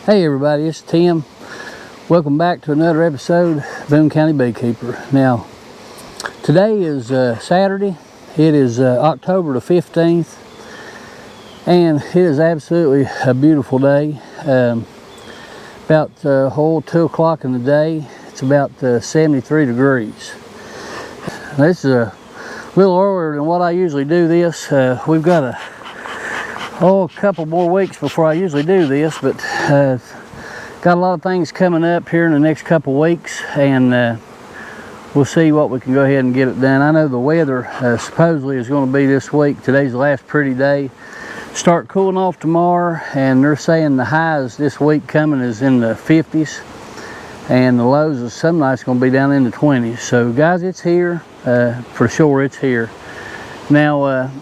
Hey everybody, it's Tim. Welcome back to another episode of Boone County Beekeeper. Now, today is Saturday. It is October the 15th, and it is absolutely a beautiful day. About 2 o'clock in the day, it's about 73 degrees. This is a little earlier than what I usually do this. We've got a couple more weeks before I usually do this, but got a lot of things coming up here in the next couple weeks, and we'll see what we can go ahead and get it done. I know the weather supposedly is going to be this week. Today's the last pretty day. Start cooling off tomorrow, and they're saying the highs this week coming is in the 50s, and the lows of some nights going to be down in the 20s. So guys, it's here. For sure it's here. Now,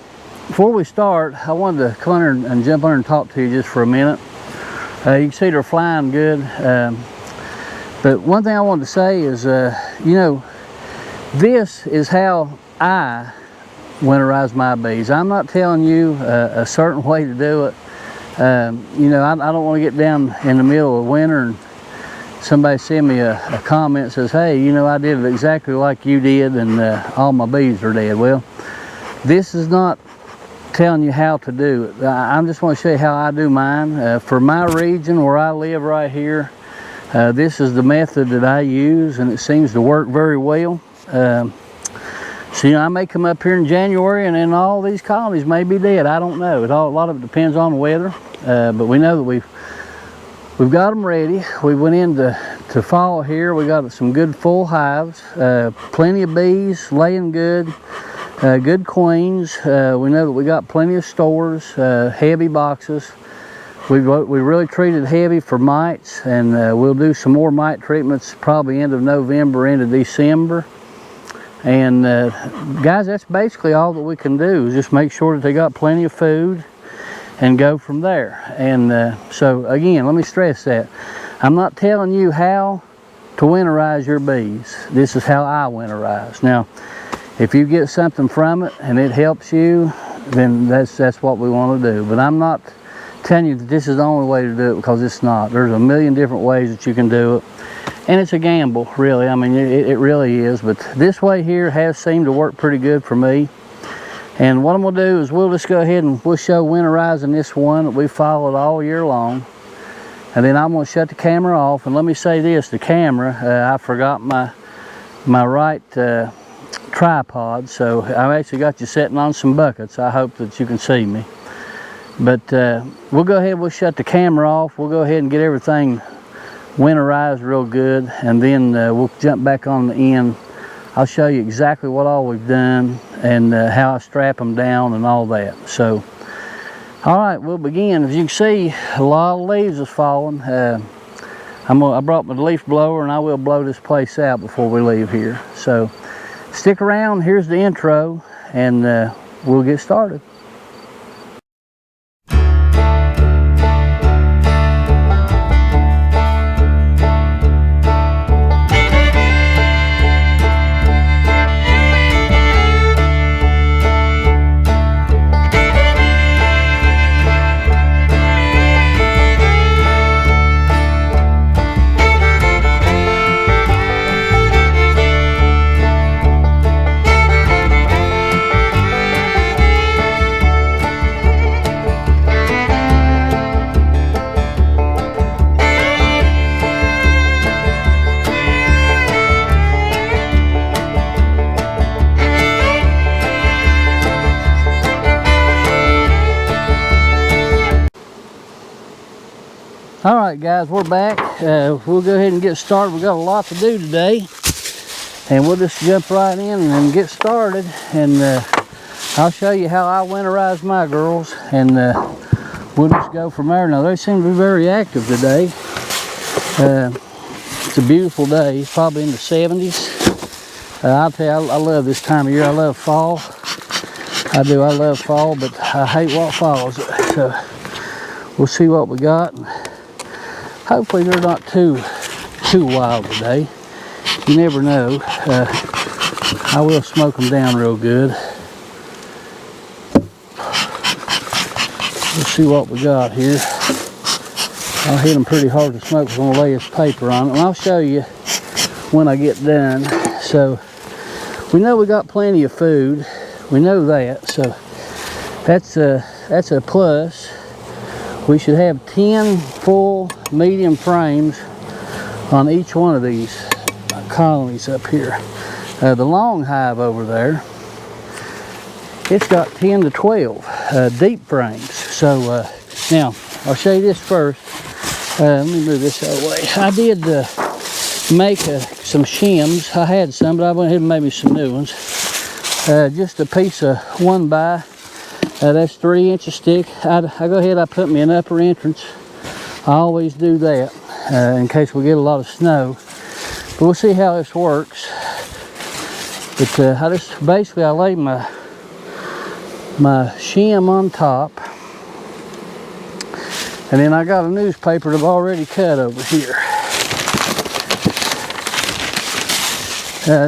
before we start, I wanted to come under and jump under and talk to you just for a minute. You can see they're flying good. But one thing I wanted to say is, you know, this is how I winterize my bees. I'm not telling you a certain way to do it. You know, I don't want to get down in the middle of winter and somebody send me a comment that says, hey, you know, I did it exactly like you did and all my bees are dead. Well, this is not telling you how to do it. I'm just want to show you how I do mine. For my region where I live right here, this is the method that I use, and it seems to work very well. So, you know, I may come up here in January and then all these colonies may be dead. I don't know. A lot of it depends on the weather, but we know that we've got them ready. We went into fall here. We got some good full hives, plenty of bees laying good. Good queens. We know that we got plenty of stores, heavy boxes. We really treated heavy for mites, and we'll do some more mite treatments probably end of November, into December. And guys, that's basically all that we can do, is just make sure that they got plenty of food and go from there. And so again, let me stress that I'm not telling you how to winterize your bees. This is how I winterize. Now, if you get something from it and it helps you, then that's what we want to do. But I'm not telling you that this is the only way to do it, because it's not. There's a million different ways that you can do it. And it's a gamble, really. I mean, it really is. But this way here has seemed to work pretty good for me. And what I'm going to do is we'll just go ahead and we'll show winterizing this one that we followed all year long. And then I'm going to shut the camera off. And let me say this, the camera, I forgot my right tripod, so I've actually got you sitting on some buckets. I hope that you can see me. But we'll go ahead, we'll shut the camera off. We'll go ahead and get everything winterized real good, and then we'll jump back on the end. I'll show you exactly what all we've done and how I strap them down and all that. So, all right, we'll begin. As you can see, a lot of leaves is falling. I brought my leaf blower, and I will blow this place out before we leave here. So stick around. Here's the intro, and we'll get started. All right, guys, we're back. We'll go ahead and get started. We've got a lot to do today, and we'll just jump right in and get started. And I'll show you how I winterize my girls, and we'll just go from there. Now, they seem to be very active today. It's a beautiful day. It's probably in the 70s. I'll tell you, I love this time of year. I love fall. I do. I love fall, but I hate what follows it. So we'll see what we got. Hopefully they're not too wild today. You never know. I will smoke them down real good. Let's see what we got here. I'll hit them pretty hard to smoke. I'm going to lay this paper on it, and I'll show you when I get done. So we know we got plenty of food. We know that, so that's a plus. We should have 10 full medium frames on each one of these colonies up here. The long hive over there, it's got 10 to 12 deep frames. So now I'll show you this first. Let me move this out of the way. I did make some shims. I had some, but I went ahead and made me some new ones. Just a piece of 1x. That's 3 inches thick. I go ahead, I put me an upper entrance. I always do that in case we get a lot of snow. But we'll see how this works. But I just basically I lay my shim on top, and then I got a newspaper that I've already cut over here.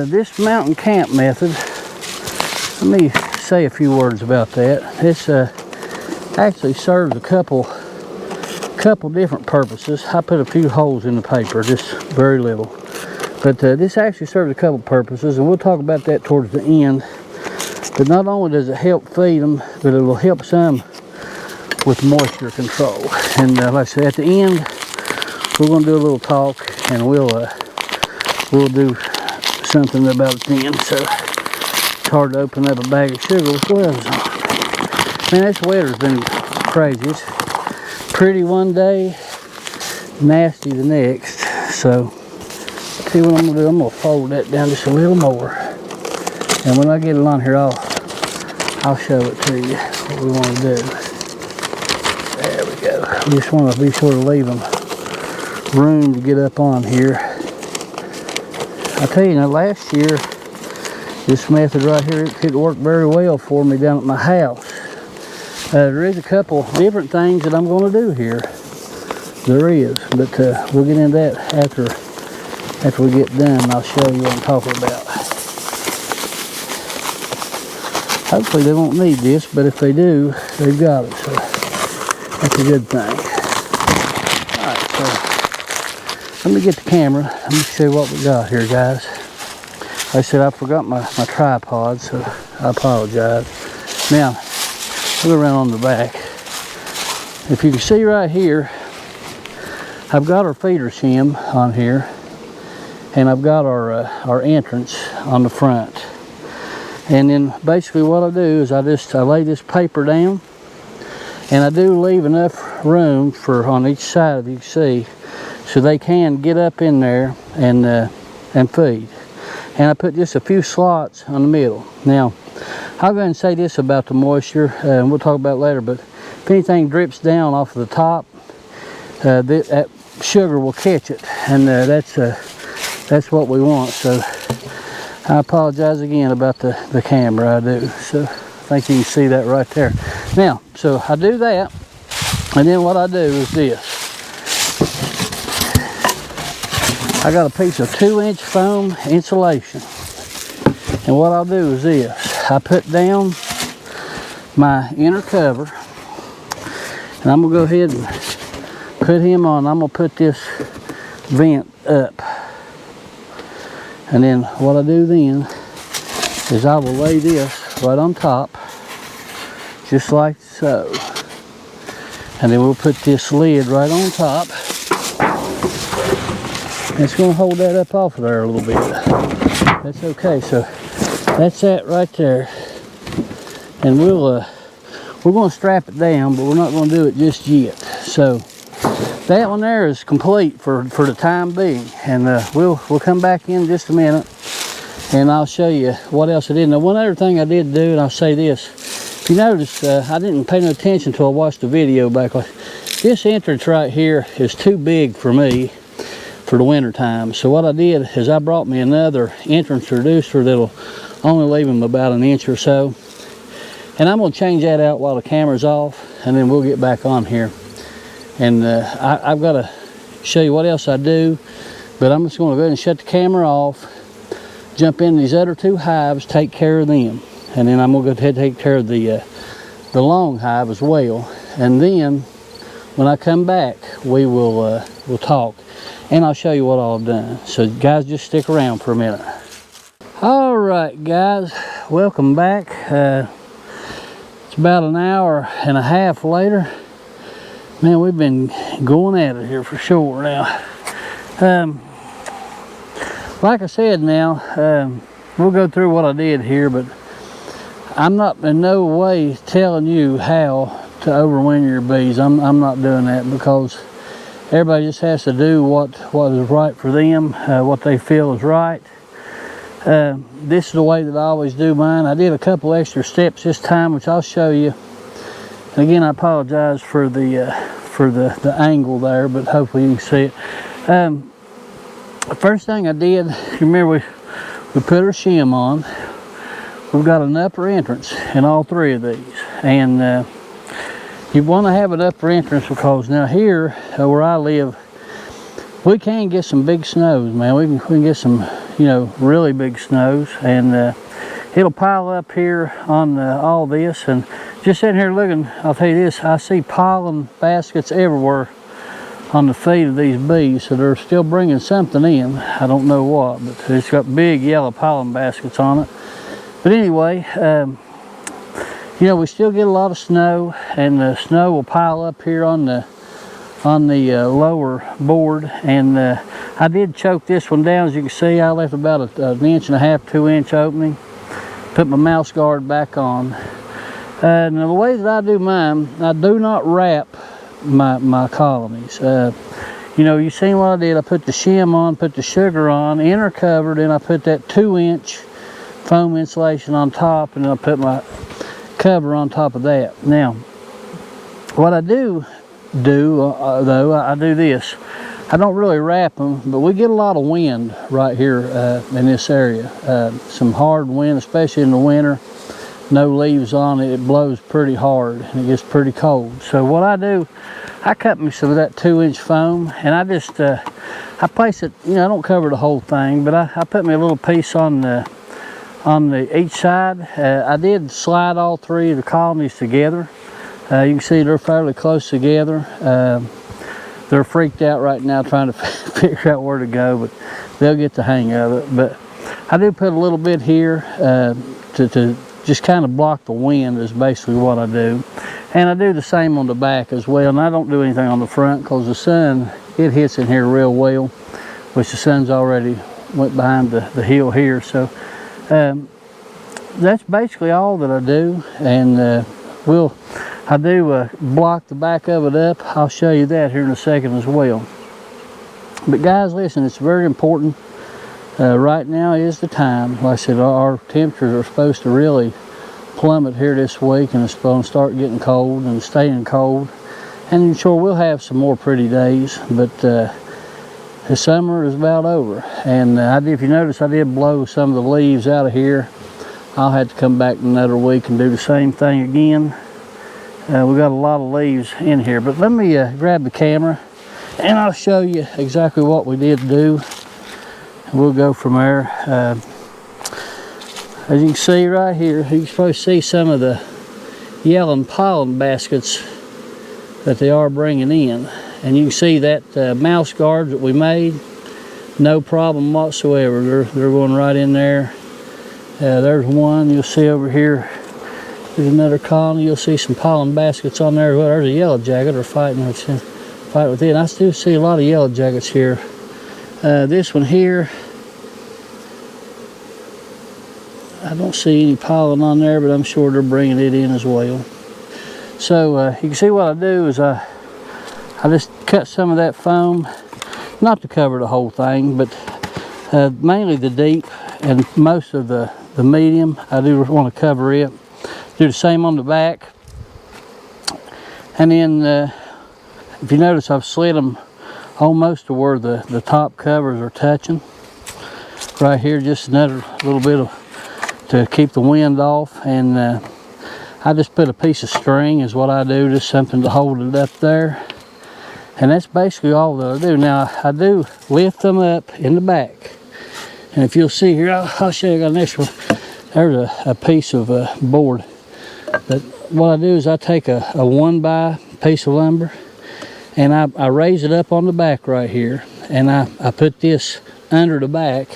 This mountain camp method, let me say a few words about that. This actually serves a couple different purposes. I put a few holes in the paper, just very little. But this actually serves a couple purposes, and we'll talk about that towards the end. But not only does it help feed them, but it will help some with moisture control. And like I said, at the end, we're going to do a little talk, and we'll do something about it then. So it's hard to open up a bag of sugar with gloves on. Man, this weather's been crazy. It's pretty one day, nasty the next. So see what I'm going to do, I'm going to fold that down just a little more. And when I get it on here, I'll show it to you, what we want to do. There we go. We just want to be sure to leave them room to get up on here. I tell you, now last year, this method right here, it worked very well for me down at my house. There is a couple different things that I'm going to do here. There is, but we'll get into that after we get done. I'll show you what I'm talking about. Hopefully they won't need this, but if they do, they've got it, so that's a good thing. Alright, so let me get the camera. Let me show you what we got here, guys. Like I said, I forgot my tripod, so I apologize. Now, we'll go around on the back. If you can see right here, I've got our feeder shim on here, and I've got our entrance on the front. And then basically what I do is I lay this paper down, and I do leave enough room for on each side, if you can see, so they can get up in there and feed. And I put just a few slots on the middle. Now, I'll go ahead and say this about the moisture, and we'll talk about it later, but if anything drips down off of the top, that sugar will catch it, and that's what we want. So I apologize again about the camera, I do. So I think you can see that right there. Now, so I do that, and then what I do is this. I got a piece of 2-inch foam insulation, and what I'll do is this. I put down my inner cover, and I'm gonna go ahead and put him on. I'm gonna put this vent up, and then what I do then is I will lay this right on top, just like so, and then we'll put this lid right on top. It's going to hold that up off of there a little bit. That's okay. So that's that right there, and we're going to strap it down, but we're not going to do it just yet. So that one there is complete for the time being, and we'll come back in just a minute, and I'll show you what else I did. Now, one other thing I did do, and I'll say this: if you notice, I didn't pay no attention until I watched the video back. This entrance right here is too big for me for the winter time. So what I did is I brought me another entrance reducer that'll only leave them about 1 inch or so, and I'm going to change that out while the camera's off, and then we'll get back on here. And I've got to show you what else I do, but I'm just going to go ahead and shut the camera off, jump in these other 2 hives, take care of them, and then I'm going to go ahead and take care of the long hive as well. And then when I come back, we'll talk, and I'll show you what all I've done. So guys, just stick around for a minute. All right, guys, welcome back. It's about an hour and a half later. Man, we've been going at it here for sure now. Like I said now, we'll go through what I did here, but I'm not in no way telling you how to overwinter your bees. I'm not doing that, because everybody just has to do what is right for them, what they feel is right. This is the way that I always do mine. I did a couple extra steps this time, which I'll show you. And again, I apologize for the angle there, but hopefully you can see it. The first thing I did, you remember we put our shim on. We've got an upper entrance in all three of these, and you want to have an upper entrance because now here where I live, we can get some big snows, man. We can get some, you know, really big snows, and it'll pile up here on all this. And just sitting here looking, I'll tell you this, I see pollen baskets everywhere on the feet of these bees, so they're still bringing something in. I don't know what, but it's got big yellow pollen baskets on it. But anyway, you know, we still get a lot of snow, and the snow will pile up here on the lower board. And I did choke this one down. As you can see, I left about an 1.5 to 2 inch opening. Put my mouse guard back on. Now the way that I do mine, I do not wrap my colonies. You know, you seen what I did. I put the shim on, put the sugar on, inner covered, and I put that 2 inch foam insulation on top, and then I put my cover on top of that. Now, what I do though, I do this. I don't really wrap them, but we get a lot of wind right here in this area. Some hard wind, especially in the winter. No leaves on it, it blows pretty hard and it gets pretty cold. So what I do, I cut me some of that 2 inch foam, and I just I place it, you know, I don't cover the whole thing, but I put me a little piece on each side. I did slide all three of the colonies together. You can see they're fairly close together. They're freaked out right now trying to figure out where to go, but they'll get the hang of it. But I do put a little bit here to just kind of block the wind is basically what I do. And I do the same on the back as well. And I don't do anything on the front because the sun, it hits in here real well, which the sun's already went behind the hill here. So that's basically all that I do. And I do block the back of it up. I'll show you that here in a second as well. But guys, listen, it's very important. Right now is the time. Like I said, our temperatures are supposed to really plummet here this week, and it's going to start getting cold and staying cold. And sure, we'll have some more pretty days, but the summer is about over. And if you notice, I did blow some of the leaves out of here. I'll have to come back another week and do the same thing again. We've got a lot of leaves in here, but let me grab the camera and I'll show you exactly what we did do. We'll go from there. As you can see right here, you can probably see some of the yellow pollen baskets that they are bringing in. And you can see that mouse guards that we made, no problem whatsoever. They're going right in there. There's one you'll see over here. There's another colony. You'll see some pollen baskets on there. Well, there's a yellow jacket they're fighting with it. And I still see a lot of yellow jackets here. This one here, I don't see any pollen on there, but I'm sure they're bringing it in as well. So you can see what I do is I just cut some of that foam, not to cover the whole thing, but mainly the deep and most of the medium. I do want to cover it. Do the same on the back. And then if you notice, I've slid them almost to where the top covers are touching. Right here, just another little bit to keep the wind off. And I just put a piece of string is what I do, just something to hold it up there. And that's basically all that I do. Now, I do lift them up in the back. And if you'll see here, I'll show you, I got an extra one. There's a piece of board. But what I do is I take a 1x piece of lumber, And I raise it up on the back right here, and I put this under the back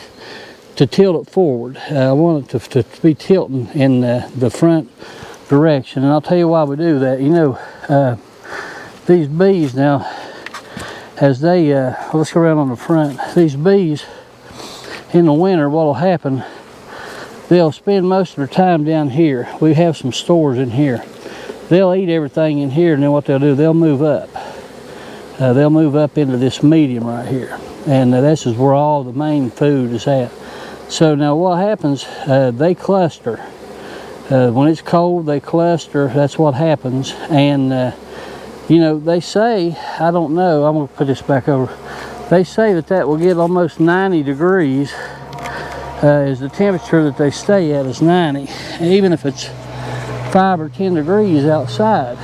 to tilt it forward. I want it to be tilting in the front direction, and I'll tell you why we do that. You know, these bees now, as they, let's go around on the front, these bees in the winter, what will happen, they'll spend most of their time down here. We have some stores in here. They'll eat everything in here, and then what they'll do, they'll move up. They'll move up into this medium right here, and this is where all the main food is at. So now what happens, they cluster. When it's cold, they cluster. That's what happens. And you know, they say, I don't know, I'm gonna put this back over. They say that will get almost 90 degrees is the temperature that they stay at, is 90, even if it's 5 or 10 degrees outside.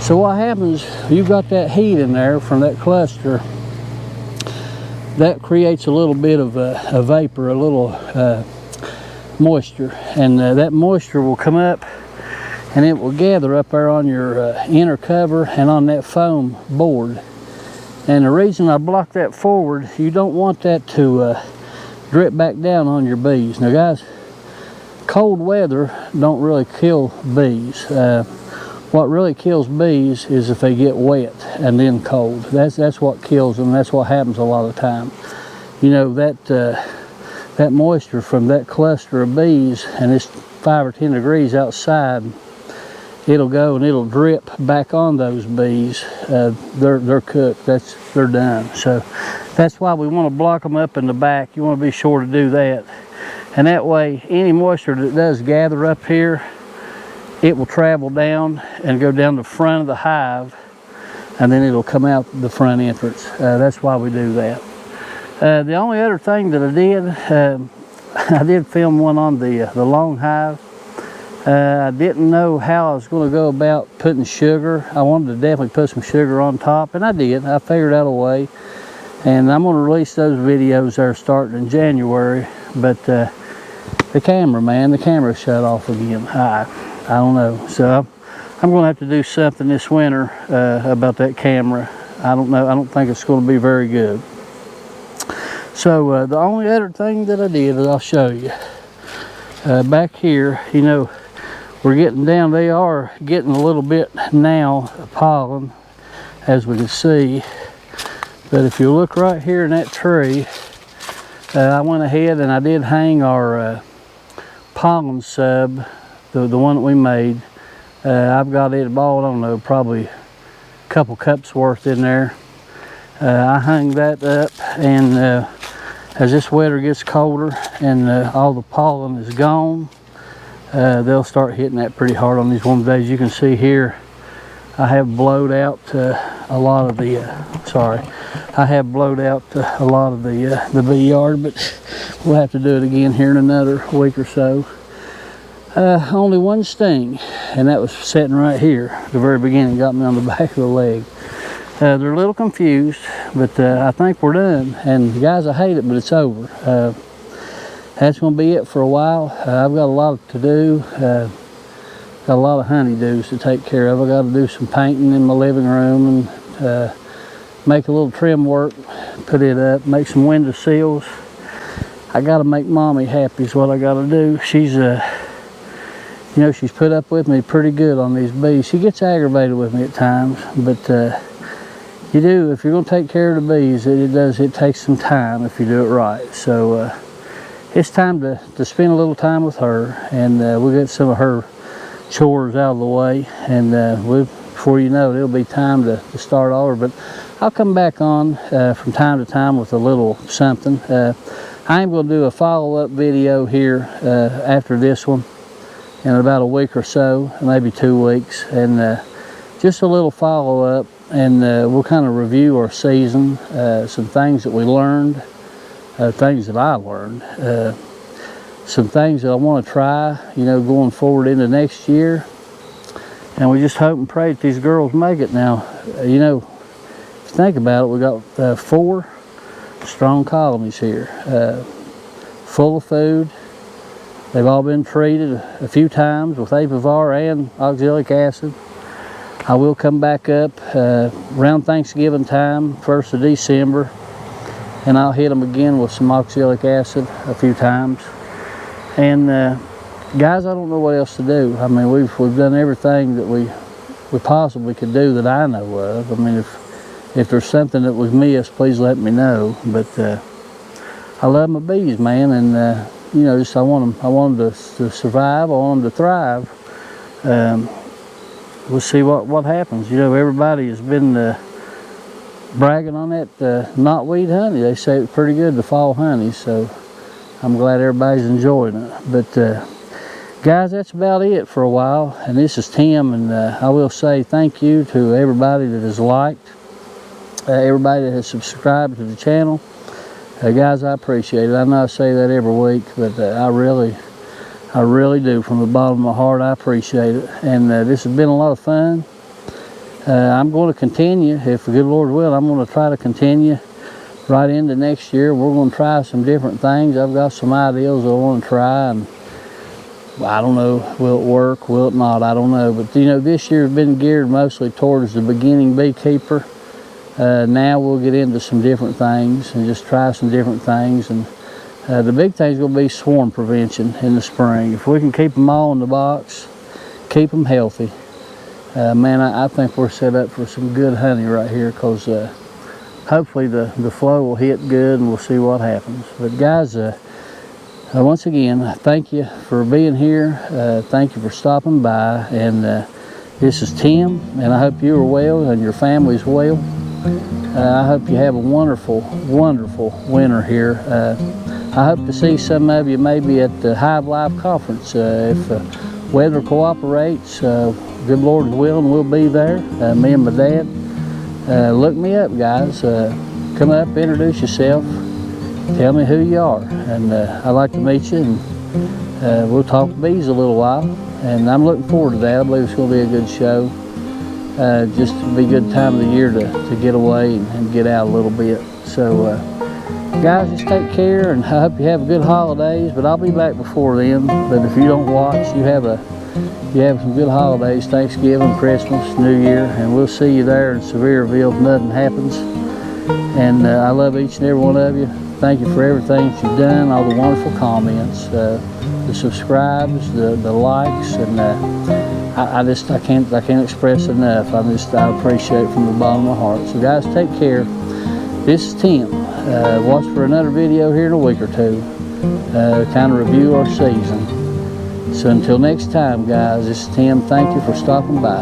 So what happens, you've got that heat in there from that cluster, that creates a little bit of a vapor, a little moisture, and that moisture will come up and it will gather up there on your inner cover and on that foam board. And the reason I block that forward, you don't want that to drip back down on your bees. Now guys, cold weather don't really kill bees. What really kills bees is if they get wet and then cold. That's what kills them. That's what happens a lot of the time. You know, that moisture from that cluster of bees, and it's 5 or 10 degrees outside, it'll go and it'll drip back on those bees. They're cooked. They're done. So that's why we want to block them up in the back. You want to be sure to do that, and that way any moisture that does gather up here, it will travel down and go down the front of the hive, and then it'll come out the front entrance. That's why we do that. The only other thing that I did, I did film one on the long hive. I didn't know how I was going to go about putting sugar. I wanted to definitely put some sugar on top, and I did. I figured out a way, and I'm going to release those videos there starting in January. But the camera shut off again. I don't know. So I'm going to have to do something this winter about that camera. I don't know. I don't think it's going to be very good. So the only other thing that I did is I'll show you. Back here, you know, we're getting down. They are getting a little bit now of pollen, as we can see. But if you look right here in that tree, I went ahead and I did hang our pollen sub, the one that we made. I've got it about, I don't know, probably a couple cups worth in there. I hung that up, and as this weather gets colder and all the pollen is gone, they'll start hitting that pretty hard on these warm days. You can see here, I have blowed out a lot of the, the bee yard, but we'll have to do it again here in another week or so. Only one sting, and that was sitting right here at the very beginning, got me on the back of the leg. They're a little confused, but I think we're done. And guys, I hate it, but it's over. That's going to be it for a while. I've got a lot to do. Got a lot of honeydews to take care of. I got to do some painting in my living room and make a little trim work, put it up, make some window sills. I got to make mommy happy is what I got to do. She's you know, she's put up with me pretty good on these bees. She gets aggravated with me at times, but you do, if you're going to take care of the bees, it takes some time if you do it right. So it's time to spend a little time with her, and we'll get some of her chores out of the way, and before you know it, it'll be time to start over. But I'll come back on from time to time with a little something. I am going to do a follow-up video here after this one in about a week or so, maybe 2 weeks, and just a little follow-up, and we'll kind of review our season, some things that we learned, things that I learned, some things that I want to try, you know, going forward into next year. And we just hope and pray that these girls make it. Now, you know, if you think about it, we got 4 strong colonies here, full of food. They've all been treated a few times with apivar and oxalic acid. I will come back up around Thanksgiving time, 1st of December, and I'll hit them again with some oxalic acid a few times. And guys, I don't know what else to do. I mean, we've done everything that we possibly could do that I know of. I mean, if there's something that was missed, please let me know. But I love my bees, man, and you know, just I want them to survive. I want them to thrive. We'll see what happens. You know, everybody has been bragging on that knotweed honey. They say it's pretty good, the fall honey, so I'm glad everybody's enjoying it. But guys, that's about it for a while. And this is Tim, and I will say thank you to everybody that has liked, everybody that has subscribed to the channel. Guys, I appreciate it. I know I say that every week, but I really do, from the bottom of my heart. I appreciate it. And this has been a lot of fun. I'm going to continue, if the good Lord will. I'm going to try to continue right into next year. We're going to try some different things. I've got some ideas I want to try, and I don't know, will it work, will it not, I don't know. But you know, this year has been geared mostly towards the beginning beekeeper. Now we'll get into some different things and just try some different things. And the big thing is going to be swarm prevention in the spring. If we can keep them all in the box, keep them healthy, man, I think we're set up for some good honey right here, because hopefully the flow will hit good and we'll see what happens. But guys, once again, thank you for being here. Thank you for stopping by. And this is Tim, and I hope you are well and your family's well. I hope you have a wonderful, wonderful winter here. I hope to see some of you maybe at the Hive Live conference. If weather cooperates, good Lord is willing, we'll be there. Me and my dad. Look me up, guys. Come up, introduce yourself, tell me who you are, and I'd like to meet you, and we'll talk bees a little while. And I'm looking forward to that. I believe it's going to be a good show. Just to be a good time of the year to get away and get out a little bit. So guys, just take care, and I hope you have good holidays. But I'll be back before then. But if you don't watch, you have some good holidays: Thanksgiving, Christmas, New Year, and we'll see you there in Sevierville if nothing happens. And I love each and every one of you. Thank you for everything that you've done, all the wonderful comments, the subscribes, the likes, and I can't express enough. I appreciate it from the bottom of my heart. So guys, take care. This is Tim. Watch for another video here in a week or two. Kind of review our season. So until next time, guys, this is Tim. Thank you for stopping by.